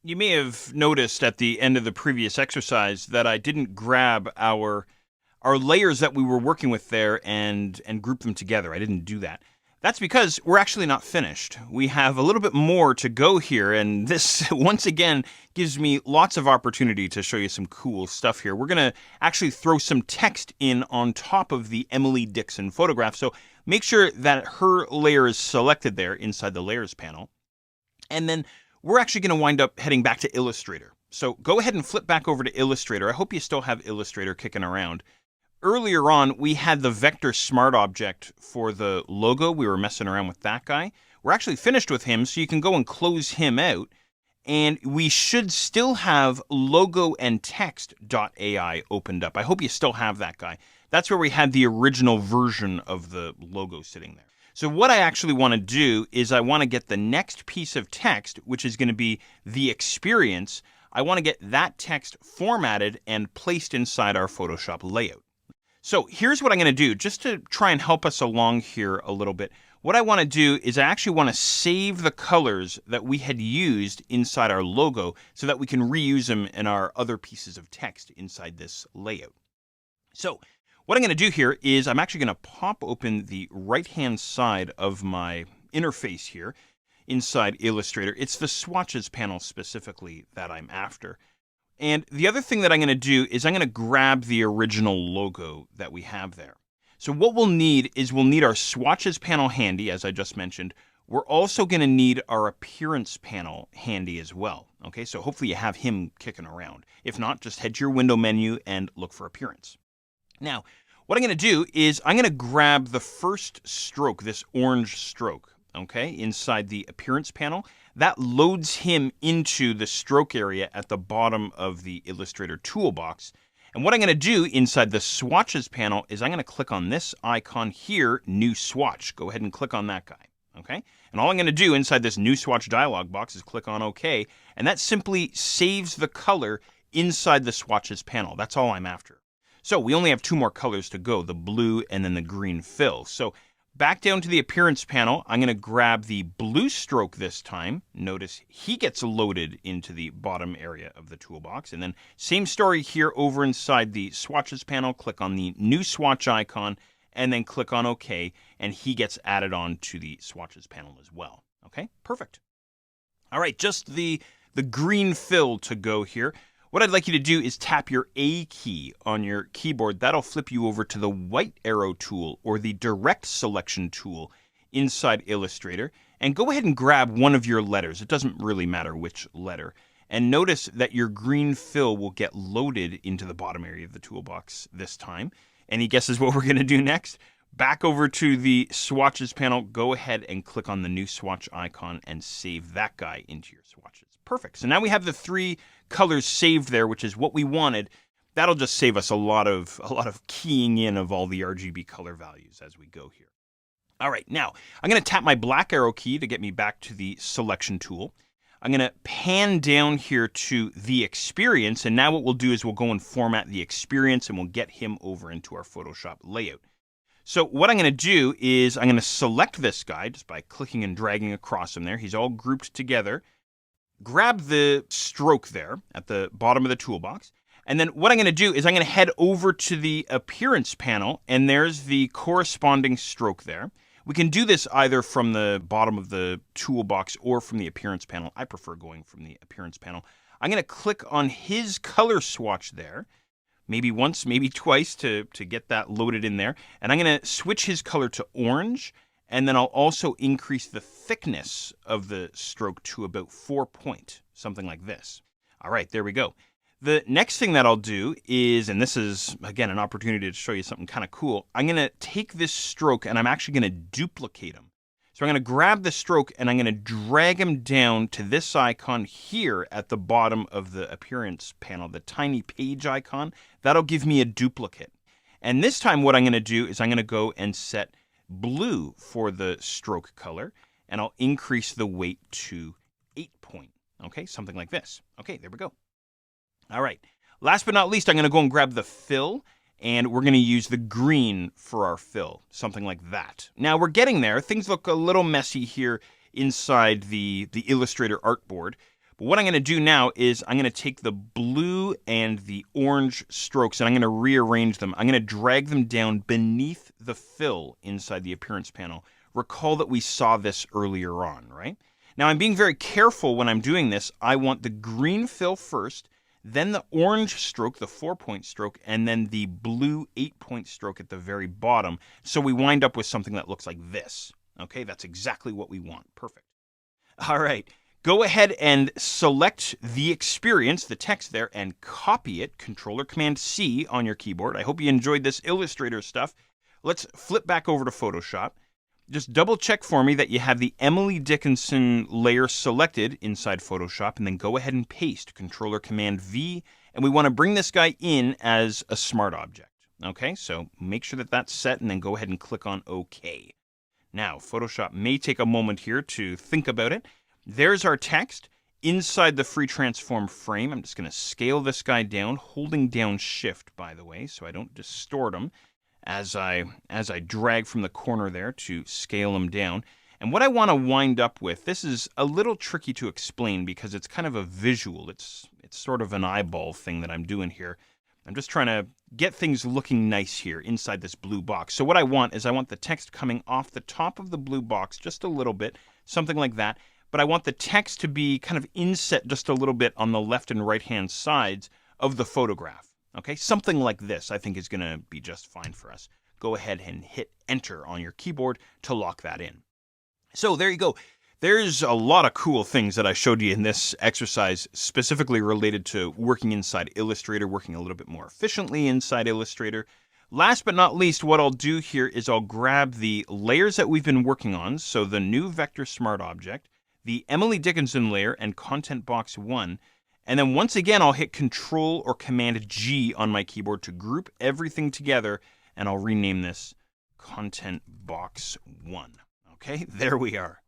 You may have noticed at the end of the previous exercise that I didn't grab our layers that we were working with there and group them together. I didn't do that. That's because we're actually not finished. We have a little bit more to go here, and this once again gives me lots of opportunity to show you some cool stuff here. We're going to actually throw some text in on top of the Emily Dixon photograph, so make sure that her layer is selected there inside the Layers panel. And then we're actually going to wind up heading back to Illustrator. So go ahead and flip back over to Illustrator. I hope you still have Illustrator kicking around. Earlier on, we had the vector smart object for the logo. We were messing around with that guy. We're actually finished with him, so you can go and close him out. And we should still have logo and text.ai opened up. I hope you still have that guy. That's where we had the original version of the logo sitting there. So what I actually want to do is I want to get the next piece of text, which is going to be the experience. I want to get that text formatted and placed inside our Photoshop layout. So here's what I'm going to do, just to try and help us along here a little bit. What I want to do is I actually want to save the colors that we had used inside our logo so that we can reuse them in our other pieces of text inside this layout. So what I'm going to do here is I'm actually going to pop open the right-hand side of my interface here inside Illustrator. It's the swatches panel specifically that I'm after. And the other thing that I'm going to do is I'm going to grab the original logo that we have there. So what we'll need is we'll need our swatches panel handy, as I just mentioned. We're also going to need our appearance panel handy as well. Okay, so hopefully you have him kicking around. If not, just head to your window menu and look for appearance. Now, what I'm going to do is I'm going to grab the first stroke, this orange stroke, okay, inside the appearance panel. That loads him into the stroke area at the bottom of the Illustrator toolbox. And what I'm going to do inside the swatches panel is I'm going to click on this icon here, New Swatch. Go ahead and click on that guy, okay? And all I'm going to do inside this New Swatch dialog box is click on OK, and that simply saves the color inside the swatches panel. That's all I'm after. So we only have two more colors to go, the blue and then the green fill. So back down to the appearance panel, I'm going to grab the blue stroke this time. Notice he gets loaded into the bottom area of the toolbox. And then same story here over inside the swatches panel. Click on the new swatch icon and then click on OK. And he gets added on to the swatches panel as well. Okay, perfect. All right, just the green fill to go here. What I'd like you to do is tap your A key on your keyboard. That'll flip you over to the white arrow tool or the direct selection tool inside Illustrator. And go ahead and grab one of your letters. It doesn't really matter which letter. And notice that your green fill will get loaded into the bottom area of the toolbox this time. Any guesses what we're going to do next? Back over to the swatches panel. Go ahead and click on the new swatch icon and save that guy into your swatches. Perfect. So now we have the three colors saved there, which is what we wanted. That'll just save us a lot of keying in of all the RGB color values as we go here. All right, now I'm going to tap my black arrow key to get me back to the selection tool. I'm going to pan down here to the experience, and now what we'll do is we'll go and format the experience and we'll get him over into our Photoshop layout. So what I'm going to do is I'm going to select this guy just by clicking and dragging across him there. He's all grouped together. Grab the stroke there at the bottom of the toolbox. And then what I'm going to do is I'm going to head over to the appearance panel, and there's the corresponding stroke there. We can do this either from the bottom of the toolbox or from the appearance panel. I prefer going from the appearance panel. I'm going to click on his color swatch there, maybe once, maybe twice to get that loaded in there. And I'm going to switch his color to orange. And then I'll also increase the thickness of the stroke to about 4 point, something like this. All right, there we go. The next thing that I'll do is, and this is, again, an opportunity to show you something kind of cool. I'm going to take this stroke and I'm actually going to duplicate him. So I'm going to grab the stroke and I'm going to drag him down to this icon here at the bottom of the appearance panel, the tiny page icon. That'll give me a duplicate. And this time what I'm going to do is I'm going to go and set blue for the stroke color, and I'll increase the weight to 8 point. Okay, something like this. Okay, there we go. All right, last but not least, I'm going to go and grab the fill, and we're going to use the green for our fill, something like that. Now, we're getting there. Things look a little messy here inside the Illustrator artboard, But what I'm going to do now is I'm going to take the blue and the orange strokes and I'm going to rearrange them. I'm going to drag them down beneath the fill inside the appearance panel. Recall that we saw this earlier on, right? Now I'm being very careful when I'm doing this. I want the green fill first, then the orange stroke, the 4-point stroke, and then the blue 8-point stroke at the very bottom. So we wind up with something that looks like this. Okay, that's exactly what we want. Perfect. All right, go ahead and select the experience, the text there, and copy it, Control-Command-C on your keyboard. I hope you enjoyed this Illustrator stuff. Let's flip back over to Photoshop. Just double check for me that you have the Emily Dickinson layer selected inside Photoshop, and then go ahead and paste Control-Command-V, and we want to bring this guy in as a smart object. Okay, so make sure that that's set, and then go ahead and click on OK. Now, Photoshop may take a moment here to think about it. There's our text inside the free transform frame. I'm just going to scale this guy down, holding down Shift, by the way, so I don't distort him as I drag from the corner there to scale him down. And what I want to wind up with, this is a little tricky to explain because it's kind of a visual. It's sort of an eyeball thing that I'm doing here. I'm just trying to get things looking nice here inside this blue box. So what I want is I want the text coming off the top of the blue box just a little bit, something like that. But I want the text to be kind of inset just a little bit on the left and right-hand sides of the photograph. Okay, something like this I think is going to be just fine for us. Go ahead and hit Enter on your keyboard to lock that in. So there you go. There's a lot of cool things that I showed you in this exercise specifically related to working inside Illustrator, working a little bit more efficiently inside Illustrator. Last but not least, what I'll do here is I'll grab the layers that we've been working on, so the new Vector Smart Object, the Emily Dickinson layer, and Content Box 1. And then once again, I'll hit Control or Command G on my keyboard to group everything together, and I'll rename this Content Box 1. Okay, there we are.